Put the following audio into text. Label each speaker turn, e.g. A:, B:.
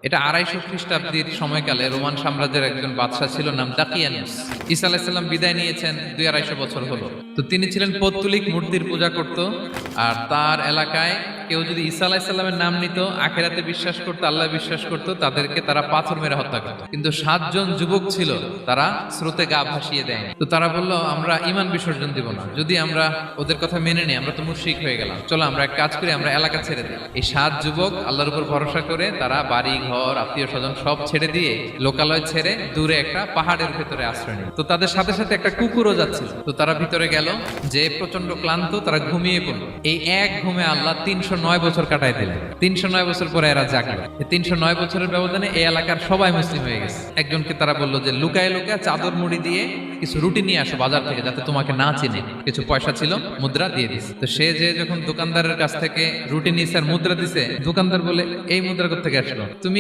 A: এটা 250 খ্রিস্টাব্দের সময়কালে রোমান সাম্রাজ্যের একজন বাদশা ছিল, নাম দাকিয়ানুস। ঈসা আলাইহিস সালাম বিদায় নিয়েছেন 200-250 বছর হলো। তো তিনি ছিলেন পৌত্তলিক মূর্তির পূজা করত, আর তার এলাকায় কেউ যদি ঈসা আলাইহিস সালামের নাম নিত, আখিরাতে বিশ্বাস করতো, আল্লাহ বিশ্বাস করতো, তাদেরকে তারা পাথর মেরে হত্যা করত। কিন্তু 7 জন যুবক ছিল, তারা স্রোতে গা ভাসিয়ে দেয়। তো তারা বলল, আমরা ঈমান বিসর্জন দিব না, যদি আমরা ওদের কথা মেনে নিই আমরা তো মুশরিক হয়ে গেলাম, চলো আমরা এক কাজ করি, আমরা এলাকা ছেড়ে দিই। এই 7 যুবক আল্লাহর উপর ভরসা করে তারা বাড়ি ঘর আত্মীয় স্বজন সব ছেড়ে দিয়ে লোকালয় ছেড়ে দূরে একটা পাহাড়ের ভেতরে আশ্রয় নিল। তো তাদের সাথে সাথে একটা কুকুরও যাচ্ছিল। তো তারা ভিতরে গেল, যে প্রচন্ড ক্লান্ত, তারা ঘুমিয়ে পড়ল। এই এক ঘুমে আল্লাহ 309 বছর কাটাই দিলেন। 309 বছর পরে এরা জাগলো। এই 309 বছরের ব্যবধানে এই এলাকার সবাই মুসলিম হয়ে গেছে। একজনকে তারা বললো যে লুকায় লুকায় চাদর মুড়ি দিয়ে কিছু রুটি নিয়ে আসো বাজার থেকে, যাতে তোমাকে না চিনে। কিছু পয়সা ছিল, মুদ্রা দিয়ে দিছে। তো সে যে যখন দোকানদারের কাছ থেকে রুটি নিছে আর মুদ্রা দিছে, দোকানদার বলে, এই মুদ্রা কোথা থেকে আসলো? তুমি